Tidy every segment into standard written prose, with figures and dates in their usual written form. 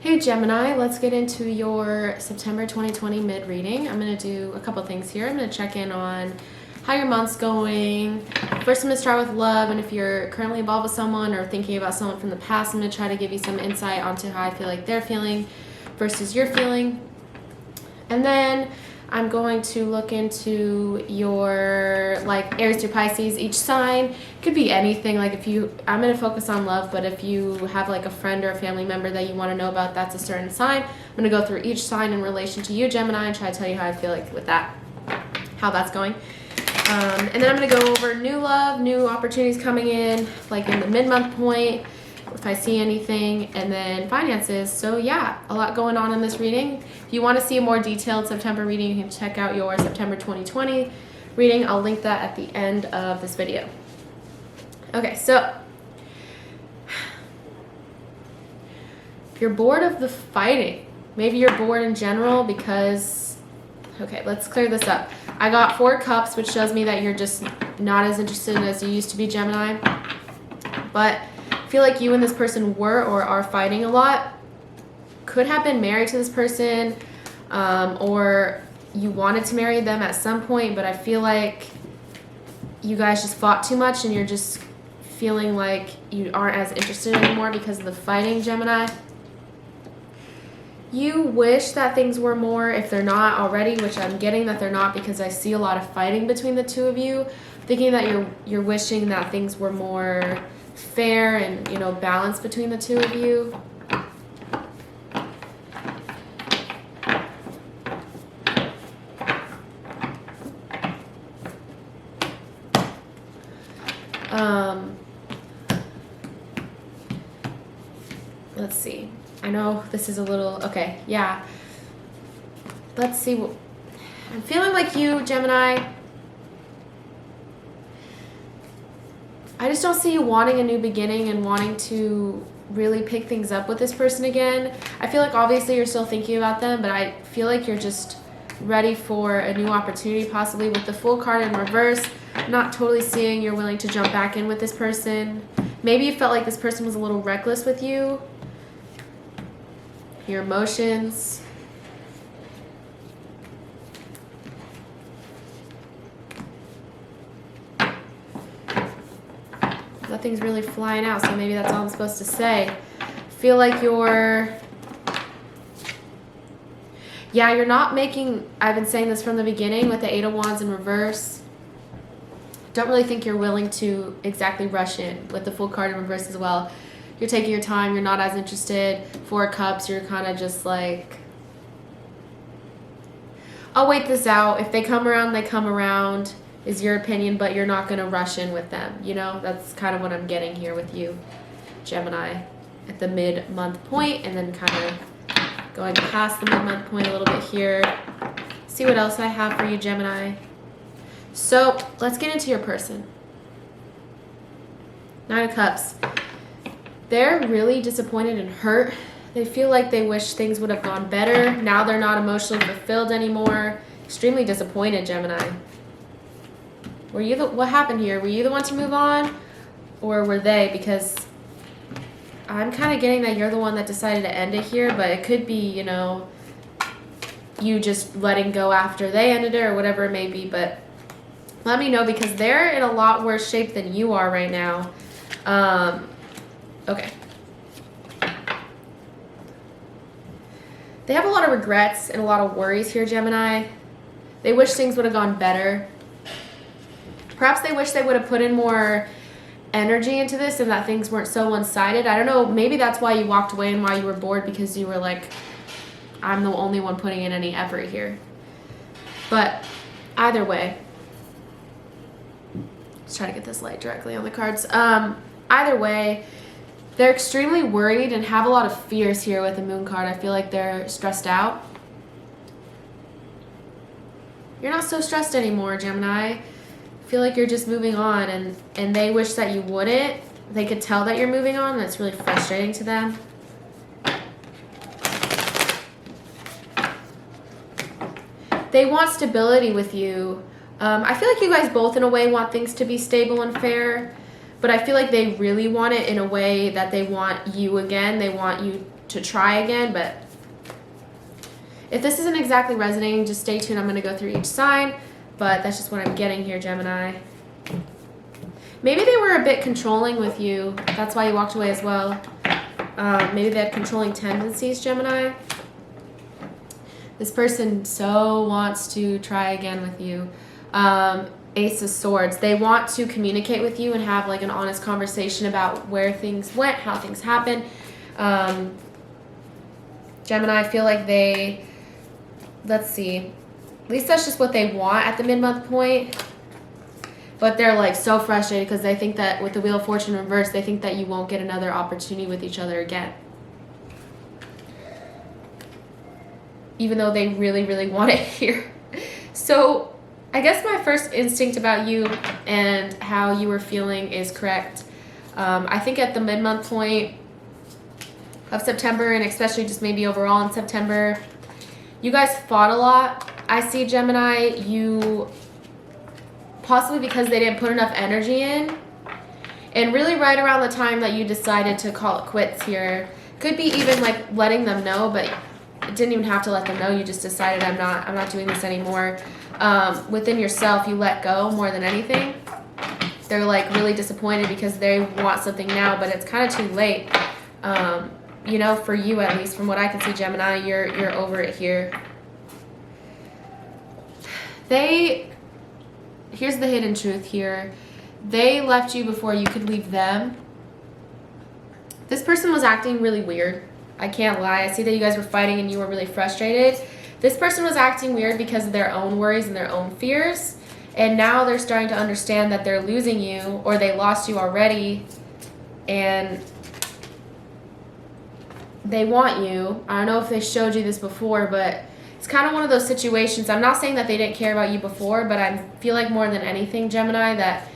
Hey Gemini, let's get into your September 2020 mid reading. I'm going to do a couple things here. I'm going to check in on how your month's going. First, I'm going to start with love, and if you're currently involved with someone or thinking about someone from the past, I'm going to try to give you some insight onto how I feel like they're feeling versus you're feeling. And then I'm going to look into your Aries through Pisces. Each sign could be anything. I'm going to focus on love, but if you have a friend or a family member that you want to know about, that's a certain sign. I'm going to go through each sign in relation to you, Gemini, and try to tell you how I feel like with that, how that's going. And then I'm going to go over new love, new opportunities coming in, in the mid-month point, if I see anything, and then finances. So yeah, a lot going on in this reading. If you want to see a more detailed September reading, you can check out your September 2020 reading. I'll link that at the end of this video. Okay, so if you're bored of the fighting, maybe you're bored in general because, okay, let's clear this up. I got 4 cups, which shows me that you're just not as interested as you used to be, Gemini. But I feel like you and this person were or are fighting a lot. Could have been married to this person, or you wanted to marry them at some point, but I feel like you guys just fought too much and you're just feeling like you aren't as interested anymore because of the fighting, Gemini. You wish that things were more, if they're not already, which I'm getting that they're not because I see a lot of fighting between the two of you, thinking that you're wishing that things were more fair and, balanced between the two of you. Let's see. I know this is a little, okay, yeah. Let's see. I'm feeling like you, Gemini. I just don't see you wanting a new beginning and wanting to really pick things up with this person again. I feel like obviously you're still thinking about them, but I feel like you're just ready for a new opportunity, possibly with the Fool card in reverse. Not totally seeing you're willing to jump back in with this person. Maybe you felt like this person was a little reckless with you. Your emotions. Nothing's really flying out, so maybe that's all I'm supposed to say. Feel like you're not making, I've been saying this from the beginning with the 8 of Wands in reverse. Don't really think you're willing to exactly rush in with the Fool card in reverse as well. You're taking your time. You're not as interested. 4 of Cups, you're kind of just like, I'll wait this out. If they come around, they come around, is your opinion, but you're not going to rush in with them. That's kind of what I'm getting here with you, Gemini, at the mid-month point, and then kind of going past the mid-month point a little bit here. See what else I have for you, Gemini. So let's get into your person. 9 of Cups. They're really disappointed and hurt. They feel like they wish things would have gone better. Now they're not emotionally fulfilled anymore. Extremely disappointed, Gemini. What happened here? Were you the one to move on? Or were they? Because I'm kind of getting that you're the one that decided to end it here, but it could be, you just letting go after they ended it or whatever it may be. But let me know because they're in a lot worse shape than you are right now. Okay. They have a lot of regrets and a lot of worries here, Gemini. They wish things would have gone better. Perhaps they wish they would have put in more energy into this and that things weren't so one-sided. I don't know. Maybe that's why you walked away and why you were bored, because you were like, I'm the only one putting in any effort here. But either way, let's try to get this light directly on the cards. Either way, they're extremely worried and have a lot of fears here with the Moon card. I feel like they're stressed out. You're not so stressed anymore, Gemini. I feel like you're just moving on, and they wish that you wouldn't. They could tell that you're moving on, and it's really frustrating to them. They want stability with you. I feel like you guys both, in a way, want things to be stable and fair. But I feel like they really want it in a way that they want you again. They want you to try again. But if this isn't exactly resonating, just stay tuned. I'm going to go through each sign, but that's just what I'm getting here, Gemini. Maybe they were a bit controlling with you. That's why you walked away as well. Maybe they had controlling tendencies, Gemini. This person so wants to try again with you. Ace of Swords. They want to communicate with you and have like an honest conversation about where things went, how things happened. Gemini, I feel like they, let's see, at least that's just what they want at the mid-month point. But they're like so frustrated because they think that with the Wheel of Fortune reversed, they think that you won't get another opportunity with each other again. Even though they really, really want it here. So I guess my first instinct about you and how you were feeling is correct. I think at the mid-month point of September, and especially just maybe overall in September, you guys fought a lot. I see, Gemini, you possibly because they didn't put enough energy in. And really right around the time that you decided to call it quits here, could be even like letting them know, but it didn't even have to let them know. You just decided, I'm not doing this anymore. Within yourself, you let go more than anything. They're like really disappointed because they want something now, but it's kind of too late. You know, for you at least, from what I can see, Gemini, you're over it here. Here's the hidden truth here. They left you before you could leave them. This person was acting really weird. I can't lie. I see that you guys were fighting and you were really frustrated. This person was acting weird because of their own worries and their own fears. And now they're starting to understand that they're losing you, or they lost you already. And they want you. I don't know if they showed you this before, but it's kind of one of those situations. I'm not saying that they didn't care about you before, but I feel like more than anything, Gemini, that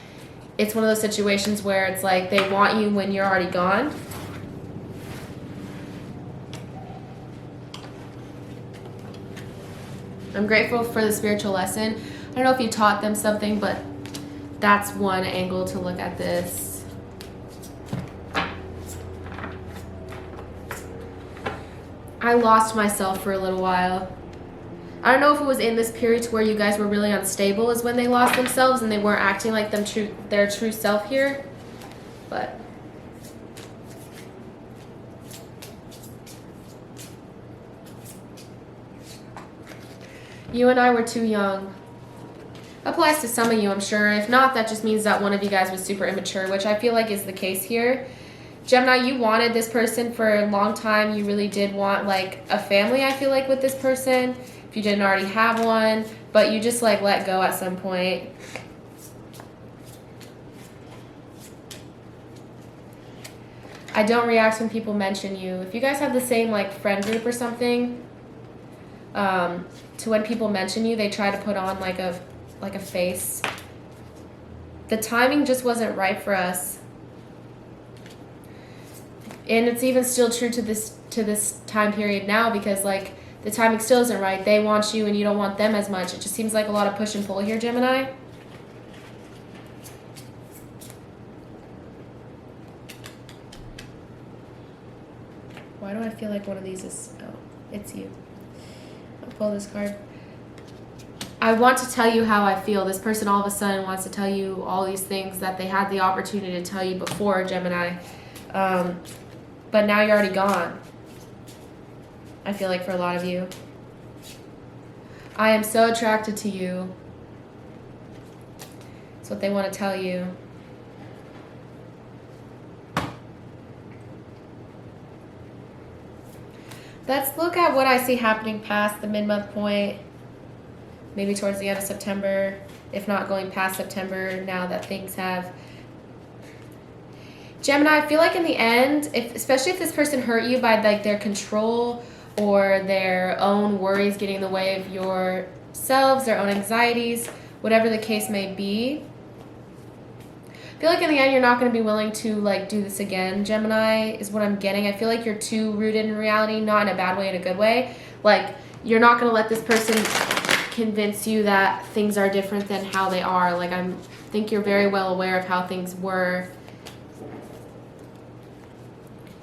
it's one of those situations where it's like they want you when you're already gone. I'm grateful for the spiritual lesson. I don't know if you taught them something, but that's one angle to look at this. I lost myself for a little while. I don't know if it was in this period to where you guys were really unstable is when they lost themselves and they weren't acting like their true self here, but you and I were too young. Applies to some of you, I'm sure. If not, that just means that one of you guys was super immature, which I feel like is the case here. Gemini, you wanted this person for a long time. You really did want like a family, I feel like, with this person. If you didn't already have one, but you just like let go at some point. I don't react when people mention you. If you guys have the same like friend group or something, to when people mention you, they try to put on like a face. The timing just wasn't right for us. And it's even still true to this time period now, because like the timing still isn't right. They want you and you don't want them as much. It just seems like a lot of push and pull here, Gemini. Why do I feel like one of these is, oh, it's you. I'll pull this card. I want to tell you how I feel. This person all of a sudden wants to tell you all these things that they had the opportunity to tell you before, Gemini. But now you're already gone. I feel like for a lot of you. I am so attracted to you. That's what they want to tell you. Let's look at what I see happening past the mid-month point. Maybe towards the end of September. If not going past September, now that things have... Gemini, I feel like in the end, especially if this person hurt you by like their control or their own worries getting in the way of yourselves, their own anxieties, whatever the case may be, I feel like in the end you're not going to be willing to like do this again, Gemini, is what I'm getting. I feel like you're too rooted in reality, not in a bad way, in a good way. Like you're not going to let this person convince you that things are different than how they are. Like I think you're very well aware of how things were.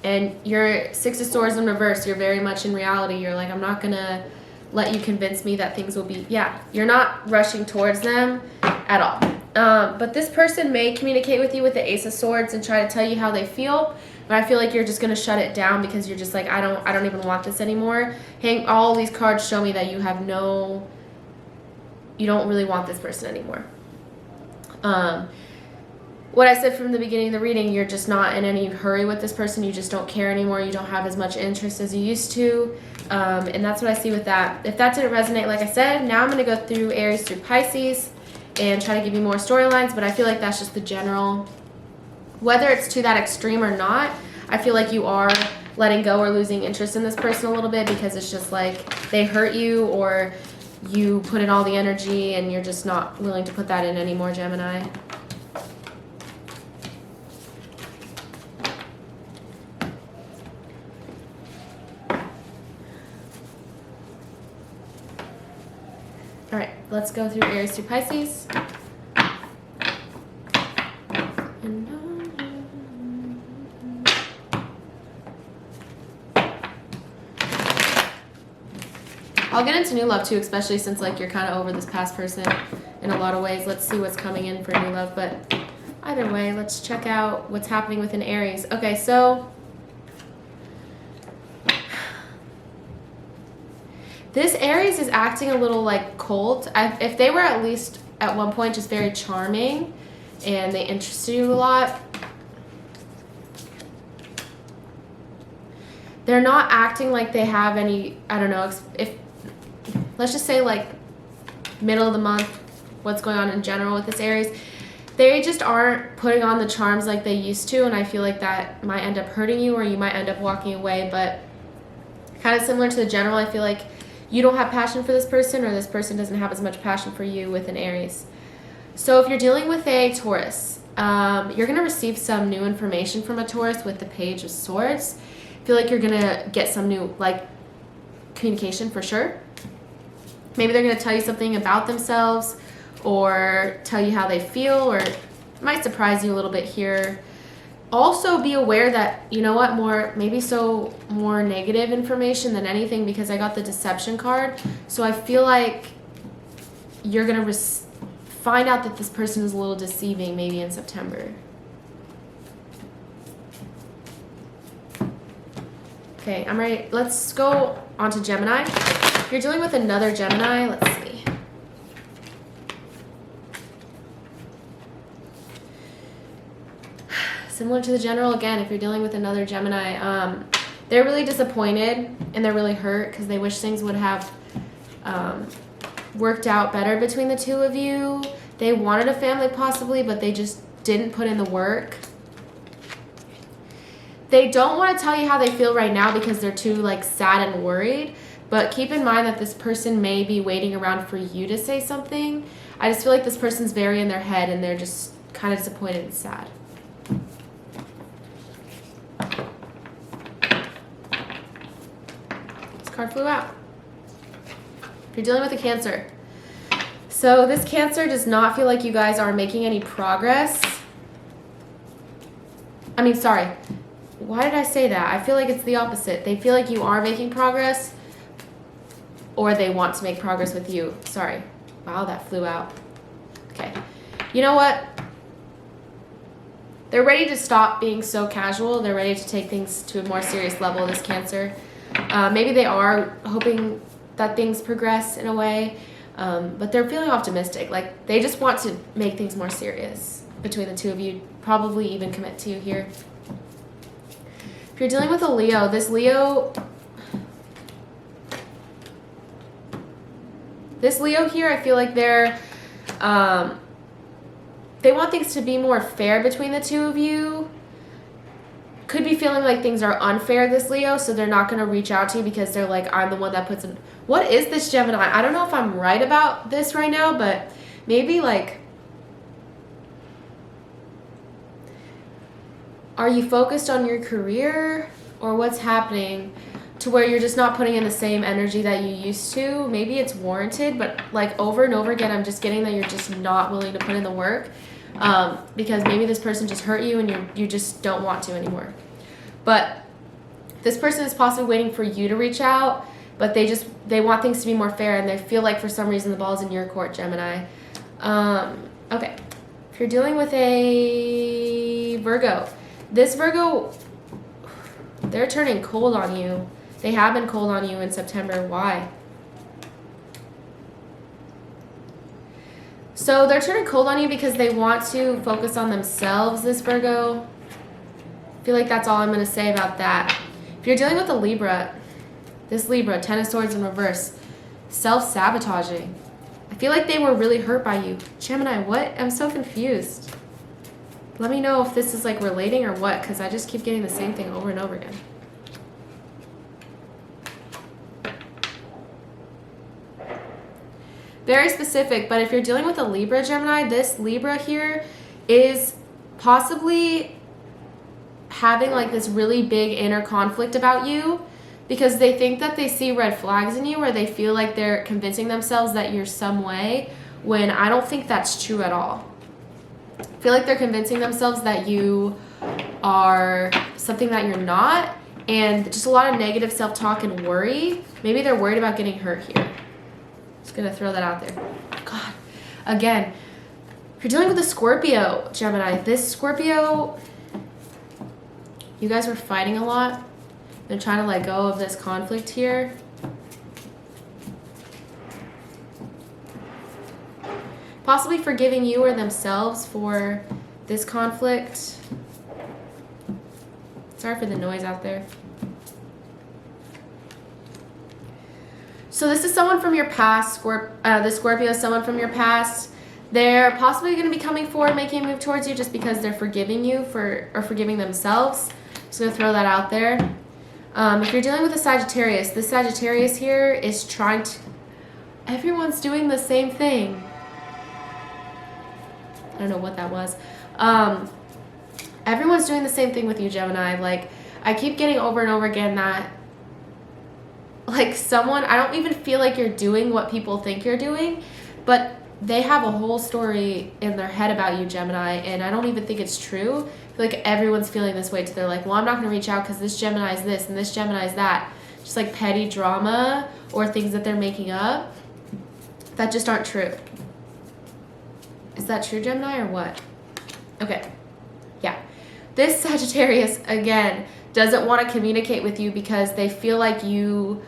And your Six of Swords in reverse, you're very much in reality. You're like, I'm not going to let you convince me that things will be, you're not rushing towards them at all. But this person may communicate with you with the Ace of Swords and try to tell you how they feel. But I feel like you're just going to shut it down because you're just like, I don't even want this anymore. All these cards show me that you don't really want this person anymore. What I said from the beginning of the reading, you're just not in any hurry with this person. You just don't care anymore. You don't have as much interest as you used to. And that's what I see with that. If that didn't resonate, like I said, now I'm going to go through Aries through Pisces and try to give you more storylines. But I feel like that's just the general. Whether it's to that extreme or not, I feel like you are letting go or losing interest in this person a little bit because it's just like they hurt you or you put in all the energy and you're just not willing to put that in anymore, Gemini. All right, let's go through Aries through Pisces. I'll get into new love too, especially since like you're kind of over this past person in a lot of ways. Let's see what's coming in for new love, but either way, let's check out what's happening within Aries. Okay, so this Aries is acting a little like cold. If they were at least at one point just very charming and they interested you a lot, they're not acting like they have any, I don't know, if let's just say like middle of the month, what's going on in general with this Aries, they just aren't putting on the charms like they used to, and I feel like that might end up hurting you or you might end up walking away. But kind of similar to the general, I feel like you don't have passion for this person or this person doesn't have as much passion for you with an Aries. So if you're dealing with a Taurus, you're going to receive some new information from a Taurus with the Page of Swords. I feel like you're going to get some new like communication for sure. Maybe they're going to tell you something about themselves or tell you how they feel, or it might surprise you a little bit here. Also be aware that, you know what, more negative information than anything, because I got the Deception card. So I feel like you're going to find out that this person is a little deceiving maybe in September. Okay, I'm ready. Let's go on to Gemini. If you're dealing with another Gemini, let's see. Similar to the general, again, if you're dealing with another Gemini, they're really disappointed and they're really hurt because they wish things would have worked out better between the two of you. They wanted a family possibly, but they just didn't put in the work. They don't want to tell you how they feel right now because they're too like sad and worried. But keep in mind that this person may be waiting around for you to say something. I just feel like this person's very in their head and they're just kind of disappointed and sad. This card flew out. If you're dealing with a Cancer. So this Cancer does not feel like you guys are making any progress. I mean, sorry. Why did I say that? I feel like it's the opposite. They feel like you are making progress, or they want to make progress with you. Sorry. Wow, that flew out. Okay. You know what? They're ready to stop being so casual. They're ready to take things to a more serious level, this Cancer. Maybe they are hoping that things progress in a way, but they're feeling optimistic. Like, they just want to make things more serious between the two of you, probably even commit to you here. If you're dealing with a Leo, this Leo here, I feel like they want things to be more fair between the two of you. Could be feeling like things are unfair, this Leo, so they're not going to reach out to you because they're like, I'm the one that puts in. What is this, Gemini? I don't know if I'm right about this right now, but maybe like, are you focused on your career or what's happening to where you're just not putting in the same energy that you used to? Maybe it's warranted, but like over and over again, I'm just getting that you're just not willing to put in the work because maybe this person just hurt you and you just don't want to anymore. But This person is possibly waiting for you to reach out, but they want things to be more fair, and they feel like for some reason the ball's in your court, Gemini. Okay. If you're dealing with a Virgo, this Virgo, they're turning cold on you. They have been cold on you in September. Why? So they're turning cold on you because they want to focus on themselves, this Virgo. I feel like that's all I'm going to say about that. If you're dealing with a Libra, this Libra, Ten of Swords in reverse, self-sabotaging. I feel like they were really hurt by you. Gemini, what? I'm so confused. Let me know if this is like relating or what, because I just keep getting the same thing over and over again. Very specific, but if you're dealing with a Libra, Gemini, this Libra here is possibly having like this really big inner conflict about you because they think that they see red flags in you, or they feel like they're convincing themselves that you're some way, when I don't think that's true at all. I feel like they're convincing themselves that you are something that you're not, and just a lot of negative self-talk and worry. Maybe they're worried about getting hurt here. Just gonna throw that out there. God, again, if you're dealing with a Scorpio, Gemini, this Scorpio, you guys were fighting a lot. They're trying to let go of this conflict here. Possibly forgiving you or themselves for this conflict. Sorry for the noise out there. So this is someone from your past. The Scorpio is someone from your past. They're possibly going to be coming forward, making a move towards you just because they're forgiving you or forgiving themselves. Just going to throw that out there. If you're dealing with a Sagittarius, this Sagittarius here is trying to... Everyone's doing the same thing. I don't know what that was. Everyone's doing the same thing with you, Gemini. Like, I keep getting over and over again that, like, someone... I don't even feel like you're doing what people think you're doing, but they have a whole story in their head about you, Gemini, and I don't even think it's true. I feel like everyone's feeling this way, so they're like, well, I'm not going to reach out because this Gemini is this and this Gemini is that. Just like petty drama or things that they're making up that just aren't true. Is that true, Gemini, or what? Okay. Yeah. This Sagittarius, again, doesn't want to communicate with you because they feel like you...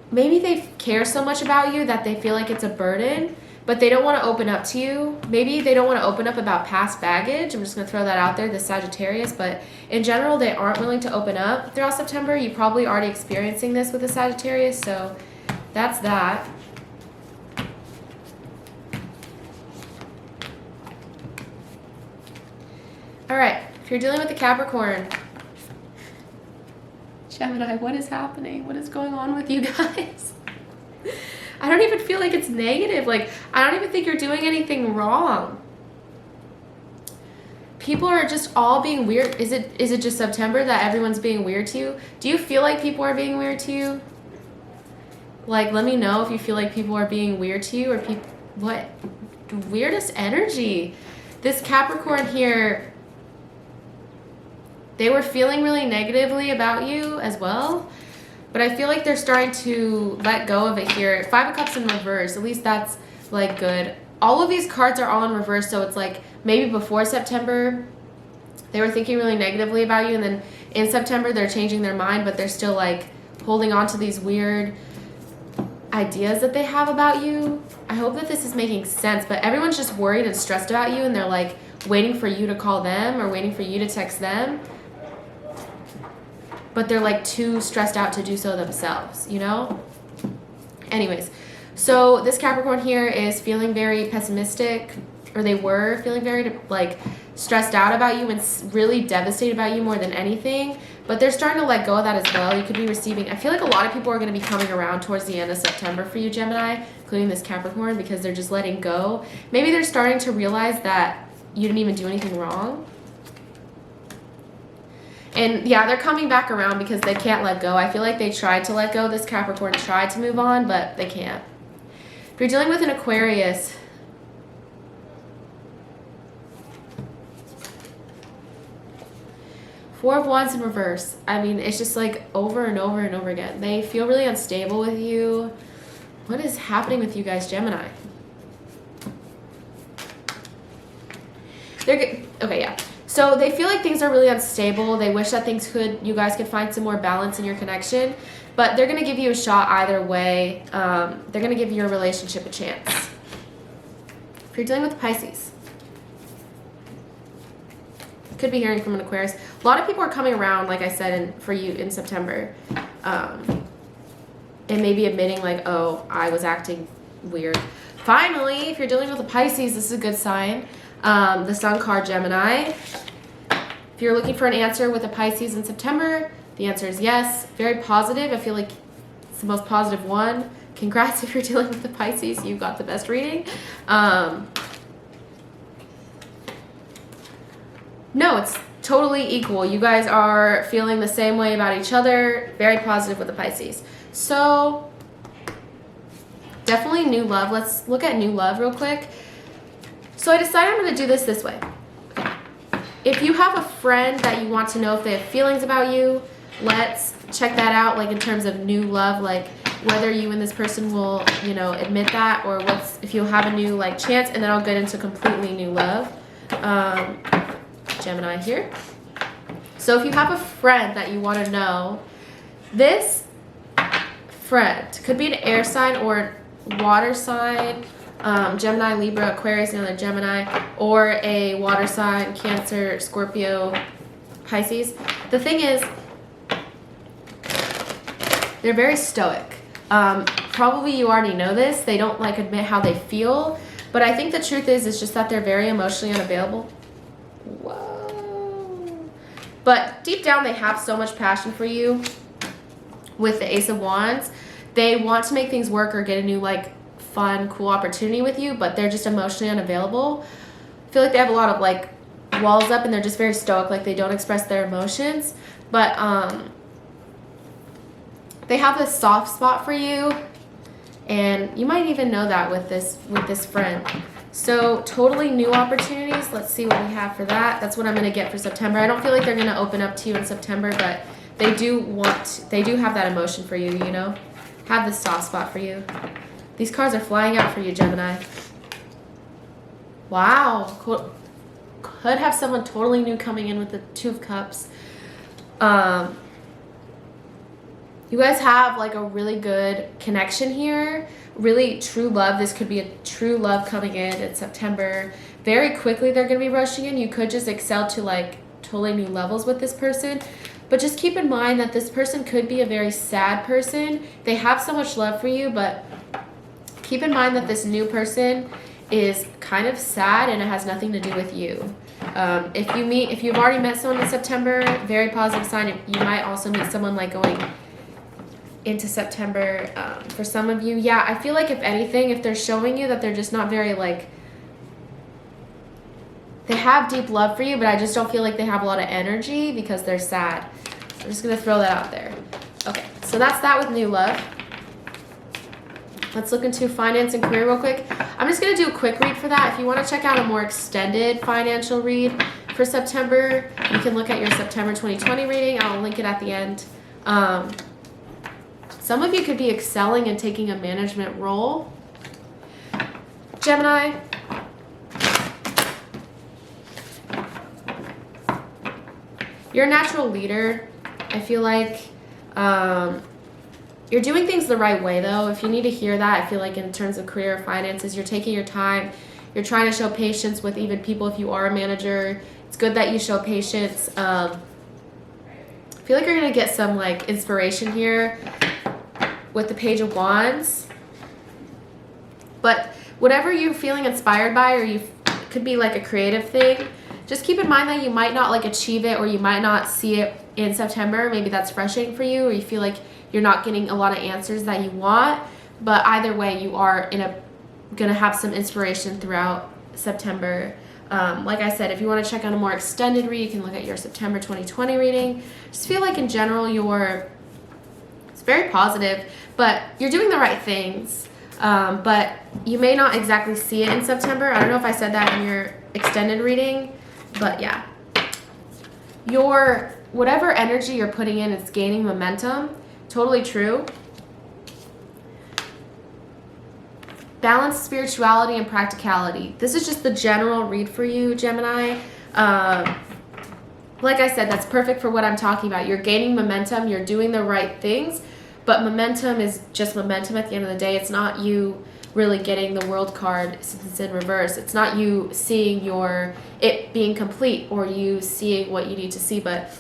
Maybe they care so much about you that they feel like it's a burden, but they don't want to open up to you. Maybe they don't want to open up about past baggage. I'm just going to throw that out there, the Sagittarius. But in general, they aren't willing to open up throughout September. You're probably already experiencing this with the Sagittarius, so that's that. All right, if you're dealing with the Capricorn, Gemini, what is happening? What is going on with you guys? I don't even feel like it's negative. Like, I don't even think you're doing anything wrong. People are just all being weird. Is it just September that everyone's being weird to you? Do you feel like people are being weird to you? Like, let me know if you feel like people are being weird to you, or what? Weirdest energy. This Capricorn here, they were feeling really negatively about you as well, but I feel like they're starting to let go of it here. Five of Cups in reverse, at least that's like good. All of these cards are all in reverse, so it's like maybe before September they were thinking really negatively about you, and then in September they're changing their mind, but they're still like holding on to these weird ideas that they have about you. I hope that this is making sense, but everyone's just worried and stressed about you, and they're like waiting for you to call them or waiting for you to text them. But they're like too stressed out to do so themselves, you know? Anyways, so this Capricorn here is feeling very pessimistic, or they were feeling very like stressed out about you and really devastated about you more than anything. But they're starting to let go of that as well. You could be receiving... I feel like a lot of people are going to be coming around towards the end of September for you, Gemini, including this Capricorn, because they're just letting go. Maybe they're starting to realize that you didn't even do anything wrong. And yeah, they're coming back around because they can't let go. I feel like they tried to let go. This Capricorn tried to move on, but they can't. If you're dealing with an Aquarius, Four of Wands in reverse. I mean, it's just like over and over and over again. They feel really unstable with you. What is happening with you guys, Gemini? Okay, yeah. So they feel like things are really unstable. They wish that you guys could find some more balance in your connection, but they're going to give you a shot either way. They're going to give your relationship a chance. If you're dealing with Pisces, could be hearing from an Aquarius. A lot of people are coming around, like I said, for you in September. And maybe admitting like, oh, I was acting weird. Finally, if you're dealing with a Pisces, this is a good sign. The Sun card, Gemini. If you're looking for an answer with a Pisces in September, the answer is yes. Very positive. I feel like it's the most positive one. Congrats if you're dealing with the Pisces. You got the best reading. No, it's totally equal. You guys are feeling the same way about each other. Very positive with the Pisces. So, definitely new love. Let's look at new love real quick. So I decided I'm going to do this way. Okay. If you have a friend that you want to know if they have feelings about you, let's check that out, like in terms of new love, like whether you and this person will, you know, admit that, or if you'll have a new like chance, and then I'll get into completely new love. Gemini here. So if you have a friend that you want to know, this friend could be an air sign or water sign, Gemini, Libra, Aquarius, another Gemini, or a water sign, Cancer, Scorpio, Pisces. The thing is, they're very stoic. Probably you already know this. They don't like admit how they feel, but I think the truth is just that they're very emotionally unavailable. Whoa. But deep down, they have so much passion for you. With the Ace of Wands, they want to make things work or get a new like fun, cool opportunity with you, but they're just emotionally unavailable. I feel like they have a lot of like walls up, and they're just very stoic, like they don't express their emotions. But they have a soft spot for you, and you might even know that with this friend. So totally new opportunities. Let's see what we have for that. That's what I'm going to get for September. I don't feel like they're going to open up to you in September, but they do have that emotion for you, you know, have this soft spot for you. These cards are flying out for you, Gemini. Wow. Could have someone totally new coming in with the Two of Cups. You guys have like a really good connection here. Really true love. This could be a true love coming in September. Very quickly they're going to be rushing in. You could just excel to like totally new levels with this person. But just keep in mind that this person could be a very sad person. They have so much love for you, but keep in mind that this new person is kind of sad and it has nothing to do with you. If you've already met someone in September, very positive sign. You might also meet someone like going into September. For some of you, yeah, I feel like if anything, if they're showing you that they're just not very like, they have deep love for you, but I just don't feel like they have a lot of energy because they're sad. I'm just going to throw that out there. Okay, so that's that with new love. Let's look into finance and career real quick. I'm just going to do a quick read for that. If you want to check out a more extended financial read for September, you can look at your September 2020 reading. I'll link it at the end. Some of you could be excelling and taking a management role. Gemini, you're a natural leader. I feel like you're doing things the right way, though. If you need to hear that, I feel like in terms of career or finances, you're taking your time. You're trying to show patience with even people if you are a manager. It's good that you show patience. I feel like you're going to get some like inspiration here with the Page of Wands. But whatever you're feeling inspired by, or it could be like a creative thing, just keep in mind that you might not like achieve it, or you might not see it in September. Maybe that's frustrating for you, or you feel like you're not getting a lot of answers that you want. But either way, you are gonna have some inspiration throughout September. Like I said, if you want to check out a more extended read, you can look at your September 2020 reading. Just feel like in general it's very positive, but you're doing the right things. But you may not exactly see it in September. I don't know if I said that in your extended reading, but yeah. whatever energy you're putting in is gaining momentum. Totally true. Balance spirituality and practicality. This is just the general read for you, Gemini. Like I said, that's perfect for what I'm talking about. You're gaining momentum. You're doing the right things. But momentum is just momentum at the end of the day. It's not you really getting the world card since it's in reverse. It's not you seeing it being complete or you seeing what you need to see. But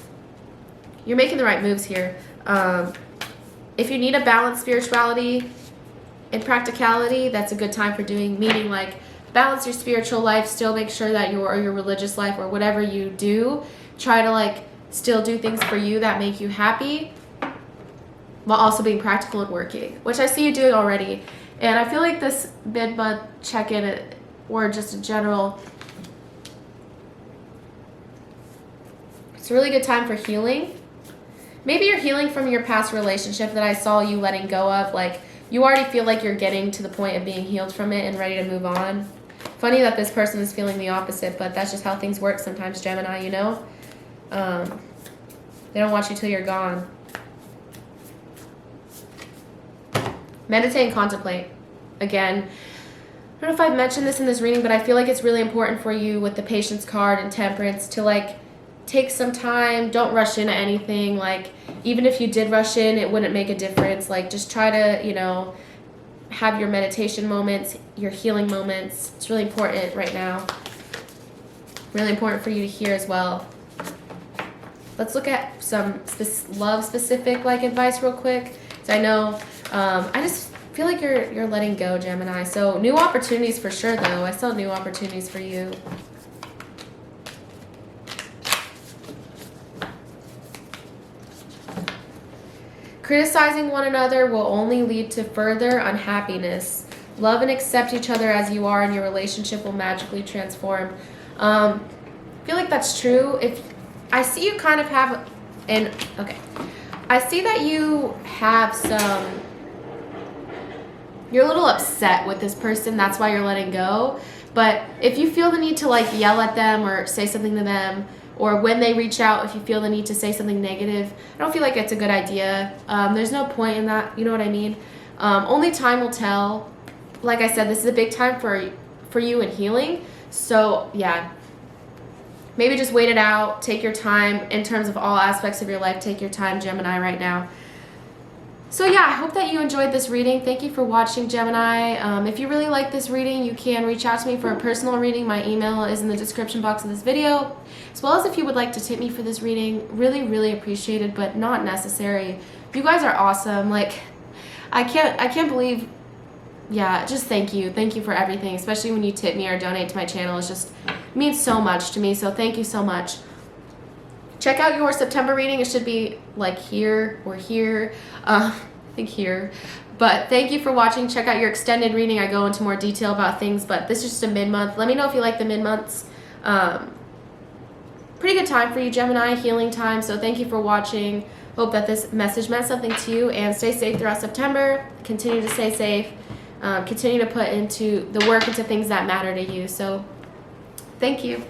you're making the right moves here. If you need a balanced spirituality and practicality, that's a good time for doing, meaning like balance your spiritual life, still make sure that your religious life or whatever you do, try to like still do things for you that make you happy while also being practical and working, which I see you doing already. And I feel like this mid-month check-in or just in general, it's a really good time for healing. Maybe you're healing from your past relationship that I saw you letting go of. Like, you already feel like you're getting to the point of being healed from it and ready to move on. Funny that this person is feeling the opposite, but that's just how things work sometimes, Gemini, you know? They don't want you till you're gone. Meditate and contemplate. Again, I don't know if I've mentioned this in this reading, but I feel like it's really important for you with the Patience card and Temperance to like take some time. Don't rush into anything. Like, even if you did rush in, it wouldn't make a difference. Like, just try to, you know, have your meditation moments, your healing moments. It's really important right now. Really important for you to hear as well. Let's look at some love-specific like advice real quick. So I know, I just feel like you're letting go, Gemini. So new opportunities for sure, though. I saw new opportunities for you. Criticizing one another will only lead to further unhappiness. Love and accept each other as you are, and your relationship will magically transform. I feel like that's true. If I see you kind of have I see that you have you're a little upset with this person. That's why you're letting go. But if you feel the need to like yell at them or say something to them, or when they reach out, if you feel the need to say something negative, I don't feel like it's a good idea. There's no point in that. You know what I mean? Only time will tell. Like I said, this is a big time for you in healing. So yeah, maybe just wait it out. Take your time in terms of all aspects of your life. Take your time, Gemini, right now. So yeah, I hope that you enjoyed this reading. Thank you for watching, Gemini. If you really like this reading, you can reach out to me for a personal reading. My email is in the description box of this video, as well as if you would like to tip me for this reading. Really, really appreciated, but not necessary. You guys are awesome. Like, I can't believe, yeah, just thank you. Thank you for everything, especially when you tip me or donate to my channel. It's just means so much to me, so thank you so much. Check out your September reading. It should be like here or here. I think here. But thank you for watching. Check out your extended reading. I go into more detail about things, but this is just a mid-month. Let me know if you like the mid-months. Pretty good time for you, Gemini, healing time. So thank you for watching. Hope that this message meant something to you, and stay safe throughout September. Continue to stay safe. Continue to put into the work into things that matter to you. So thank you.